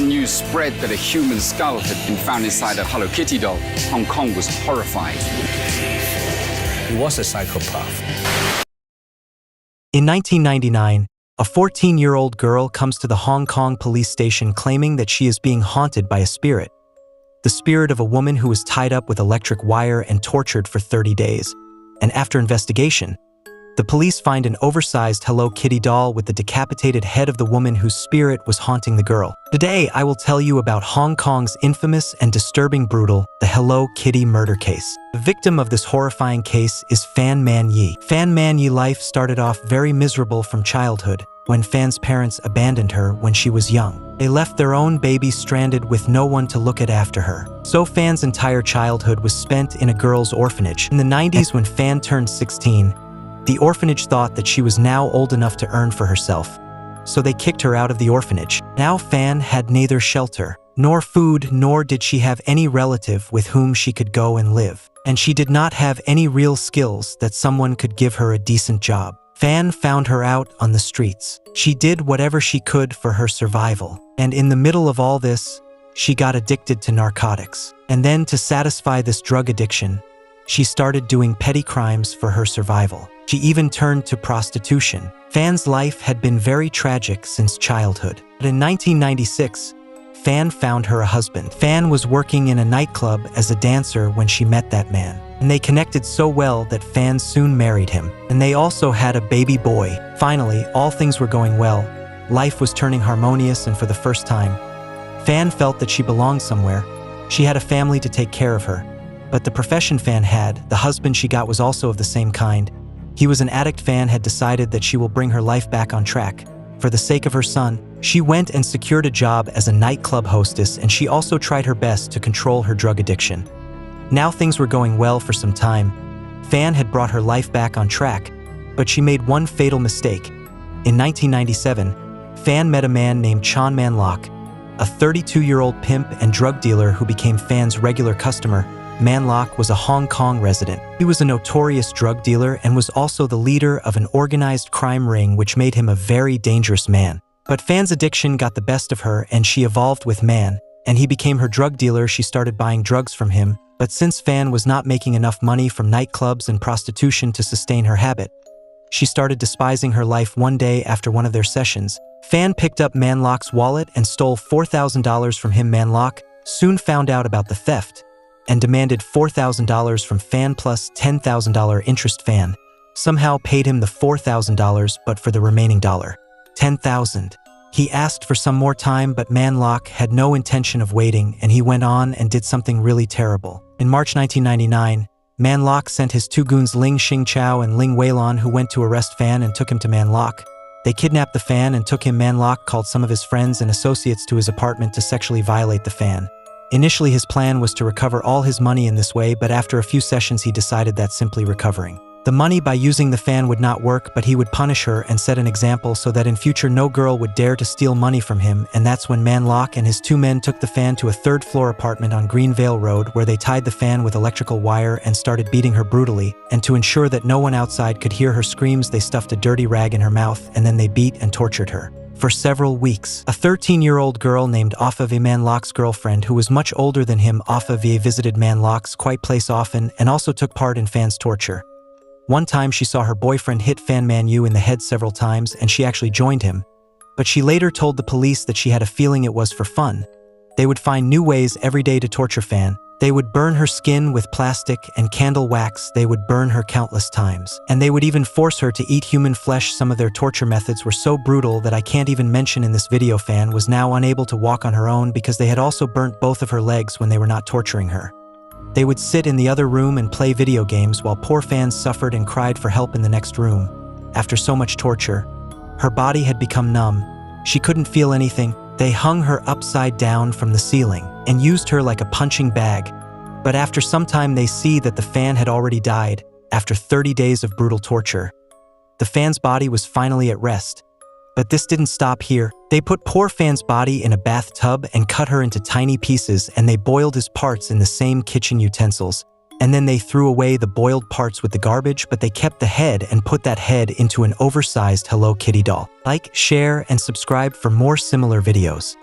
When news spread that a human skull had been found inside a Hello Kitty doll, Hong Kong was horrified. He was a psychopath. In 1999, a 14-year-old girl comes to the Hong Kong police station claiming that she is being haunted by a spirit. The spirit of a woman who was tied up with electric wire and tortured for 30 days. And after investigation, the police find an oversized Hello Kitty doll with the decapitated head of the woman whose spirit was haunting the girl. Today, I will tell you about Hong Kong's infamous and disturbing brutal, the Hello Kitty murder case. The victim of this horrifying case is Fan Man Yi. Fan Man Yi's life started off very miserable from childhood, when Fan's parents abandoned her when she was young. They left their own baby stranded with no one to look at after her. So Fan's entire childhood was spent in a girls' orphanage. In the 90s, when Fan turned 16, the orphanage thought that she was now old enough to earn for herself, so they kicked her out of the orphanage. Now Fan had neither shelter, nor food, nor did she have any relative with whom she could go and live. And she did not have any real skills that someone could give her a decent job. Fan found her out on the streets. She did whatever she could for her survival. And in the middle of all this, she got addicted to narcotics. And then to satisfy this drug addiction, she started doing petty crimes for her survival. She even turned to prostitution. Fan's life had been very tragic since childhood. But in 1996, Fan found her a husband. Fan was working in a nightclub as a dancer when she met that man. And they connected so well that Fan soon married him. And they also had a baby boy. Finally, all things were going well. Life was turning harmonious, and for the first time, Fan felt that she belonged somewhere. She had a family to take care of her. But the profession Fan had, the husband she got, was also of the same kind. He was an addict. Fan had decided that she will bring her life back on track. For the sake of her son, she went and secured a job as a nightclub hostess, and she also tried her best to control her drug addiction. Now things were going well for some time. Fan had brought her life back on track, but she made one fatal mistake. In 1997, Fan met a man named Chan Man Lok, a 32-year-old pimp and drug dealer who became Fan's regular customer. Man Lok was a Hong Kong resident. He was a notorious drug dealer and was also the leader of an organized crime ring, which made him a very dangerous man. But Fan's addiction got the best of her, and she evolved with Man, and he became her drug dealer. She started buying drugs from him, but since Fan was not making enough money from nightclubs and prostitution to sustain her habit, she started despising her life. One day after one of their sessions, Fan picked up Man Lok's wallet and stole $4,000 from him. Man Lok soon found out about the theft and demanded $4,000 from Fan plus $10,000 interest. Fan somehow paid him the $4,000, but for the remaining $10,000. He asked for some more time, but Man Lok had no intention of waiting, and he went on and did something really terrible. In March 1999, Man Lok sent his two goons Ling Xingchao and Ling Weilon, who went to arrest Fan and took him to Man Lok. They kidnapped the Fan and took him. Man Lok called some of his friends and associates to his apartment to sexually violate the Fan. Initially, his plan was to recover all his money in this way, but after a few sessions he decided that simply recovering the money by using the Fan would not work, but he would punish her and set an example so that in future no girl would dare to steal money from him. And that's when Man Lok and his two men took the Fan to a third-floor apartment on Greenvale Road, where they tied the Fan with electrical wire and started beating her brutally. And to ensure that no one outside could hear her screams, they stuffed a dirty rag in her mouth, and then they beat and tortured her for several weeks. A 13-year-old girl named Afa Vie, Man Lok's girlfriend, who was much older than him. Afa Vie visited Man Lok's quiet place often and also took part in Fan's torture. One time she saw her boyfriend hit Fan Man Yu in the head several times, and she actually joined him. But she later told the police that she had a feeling it was for fun. They would find new ways every day to torture Fan. They would burn her skin with plastic and candle wax. They would burn her countless times. And they would even force her to eat human flesh. Some of their torture methods were so brutal that I can't even mention in this video. Fan was now unable to walk on her own because they had also burnt both of her legs when they were not torturing her. They would sit in the other room and play video games while poor Fan suffered and cried for help in the next room. After so much torture, her body had become numb. She couldn't feel anything. They hung her upside down from the ceiling and used her like a punching bag. But after some time they see that the Fan had already died. After 30 days of brutal torture, the Fan's body was finally at rest. But this didn't stop here. They put poor Fan's body in a bathtub and cut her into tiny pieces, and they boiled his parts in the same kitchen utensils. And then they threw away the boiled parts with the garbage, but they kept the head and put that head into an oversized Hello Kitty doll. Like, share, and subscribe for more similar videos.